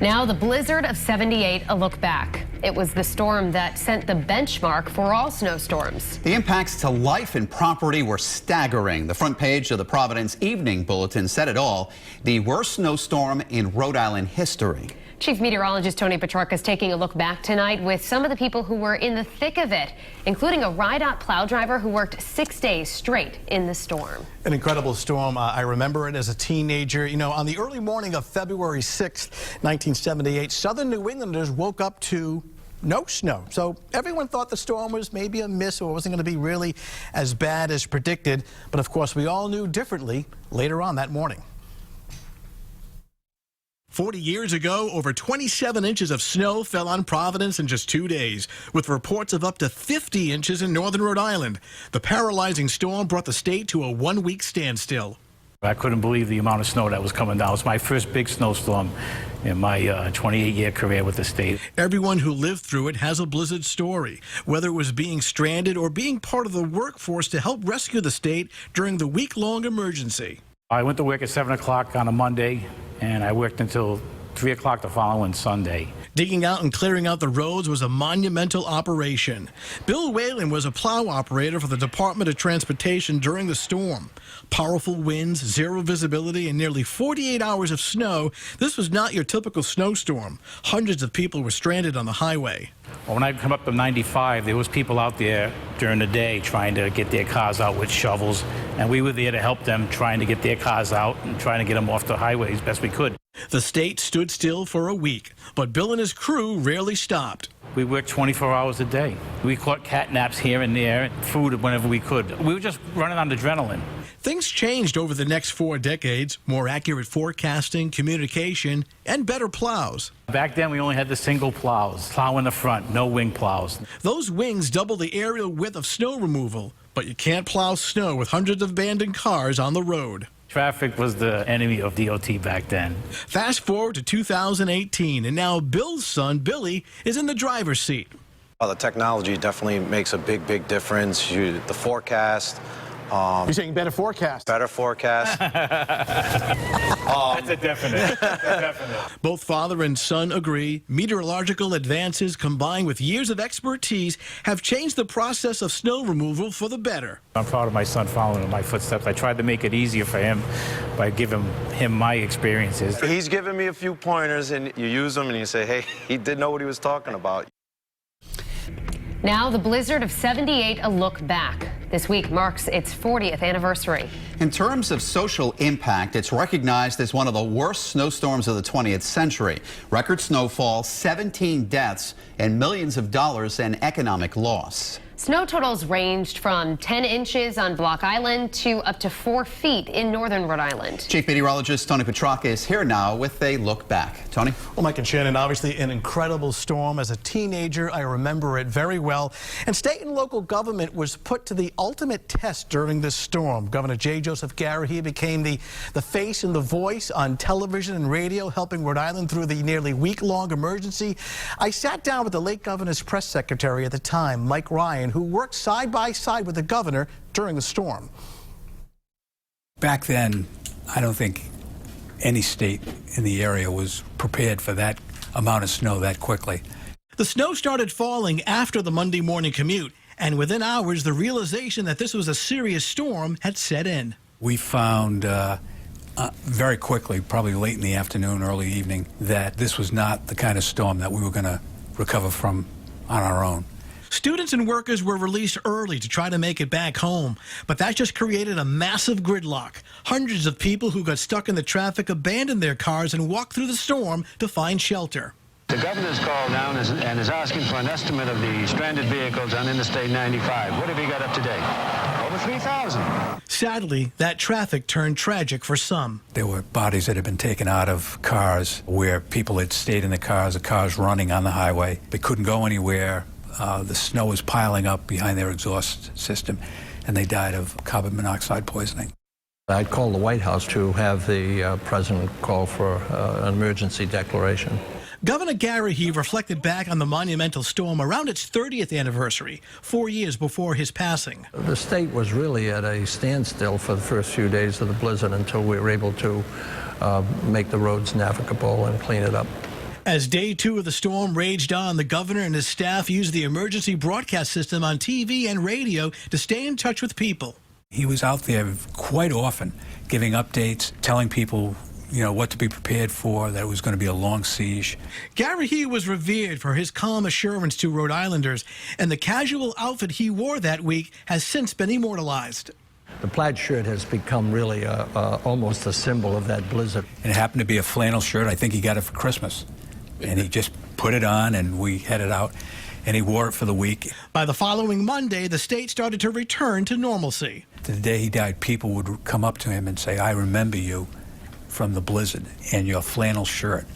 Now the blizzard of 78, a look back. It was the storm that sent the benchmark for all snowstorms. The impacts to life and property were staggering. The front page of the Providence Evening Bulletin said it all. The worst snowstorm in Rhode Island history. Chief Meteorologist Tony Petrarca is taking a look back tonight with some of the people who were in the thick of it, including a ride-out plow driver who worked 6 days straight in the storm. An incredible storm. I remember it as a teenager. You know, on the early morning of February 6th, 1978, southern New Englanders woke up to no snow. So everyone thought the storm was maybe a miss or wasn't going to be really as bad as predicted. But of course, we all knew differently later on that morning. 40 years ago, over 27 inches of snow fell on Providence in just 2 days, with reports of up to 50 inches in northern Rhode Island. The paralyzing storm brought the state to a one-week standstill. I couldn't believe the amount of snow that was coming down. It was my first big snowstorm in my 28-year career with the state. Everyone who lived through it has a blizzard story, whether it was being stranded or being part of the workforce to help rescue the state during the week-long emergency. I went to work at 7 o'clock on a Monday, and I worked until 3 o'clock the following Sunday. Digging out and clearing out the roads was a monumental operation. Bill Whalen was a plow operator for the Department of Transportation during the storm. Powerful winds, zero visibility, and nearly 48 hours of snow. This was not your typical snowstorm. Hundreds of people were stranded on the highway. When I come up to 95, there was people out there during the day trying to get their cars out with shovels, and we were there to help them trying to get their cars out and trying to get them off the highway as best we could. The state stood still for a week, but Bill and his crew rarely stopped. We worked 24 hours a day. We caught cat naps here and there, food whenever we could. We were just running on adrenaline. Things changed over the next 4 decades. More accurate forecasting, communication, and better plows. Back then, we only had the single plows, plow in the front, no wing plows. Those wings double the aerial width of snow removal, but you can't plow snow with hundreds of abandoned cars on the road. Traffic was the enemy of DOT back then. Fast forward to 2018, and now Bill's son, Billy, is in the driver's seat. Well, the technology definitely makes a big difference. The forecast. You're saying better forecast? Better forecast. That's a definite. Both father and son agree meteorological advances combined with years of expertise have changed the process of snow removal for the better. I'm proud of my son following in my footsteps. I tried to make it easier for him by giving him my experiences. He's given me a few pointers, and you use them, and you say, hey, he did know what he was talking about. Now the blizzard of 78, a look back. This week marks its 40th anniversary. In terms of social impact, it's recognized as one of the worst snowstorms of the 20th century. Record snowfall, 17 deaths, and millions of dollars in economic loss. Snow totals ranged from 10 inches on Block Island to up to 4 feet in northern Rhode Island. Chief Meteorologist Tony Petrarca is here now with a look back. Tony? Well, Mike and Shannon, obviously an incredible storm. As a teenager, I remember it very well. And state and local government was put to the ultimate test during this storm. Governor J. Joseph Garrahy became the face and the voice on television and radio, helping Rhode Island through the nearly week-long emergency. I sat down with the late governor's press secretary at the time, Mike Ryan, who worked side by side with the governor during the storm. Back then, I don't think any state in the area was prepared for that amount of snow that quickly. The snow started falling after the Monday morning commute, and within hours, the realization that this was a serious storm had set in. We found very quickly, probably late in the afternoon, early evening, that this was not the kind of storm that we were going to recover from on our own. Students and workers were released early to try to make it back home, but that just created a massive gridlock. Hundreds of people who got stuck in the traffic abandoned their cars and walked through the storm to find shelter. The governor's called down and is asking for an estimate of the stranded vehicles on Interstate 95. What have you got up to date? Over 3,000. Sadly, that traffic turned tragic for some. There were bodies that had been taken out of cars where people had stayed in the cars running on the highway. They couldn't go anywhere. The snow was piling up behind their exhaust system, and they died of carbon monoxide poisoning. I'd call the White House to have the president call for an emergency declaration. Governor Garrahy reflected back on the monumental storm around its 30th anniversary, 4 years before his passing. The state was really at a standstill for the first few days of the blizzard until we were able to make the roads navigable and clean it up. As day 2 of the storm raged on, the governor and his staff used the emergency broadcast system on TV and radio to stay in touch with people. He was out there quite often giving updates, telling people, what to be prepared for, that it was going to be a long siege. Gary He was revered for his calm assurance to Rhode Islanders, and the casual outfit he wore that week has since been immortalized. The plaid shirt has become really almost a symbol of that blizzard. And it happened to be a flannel shirt. I think he got it for Christmas. And he just put it on, and we headed out, and he wore it for the week. By the following Monday, the state started to return to normalcy. The day he died, people would come up to him and say, "I remember you from the blizzard and your flannel shirt."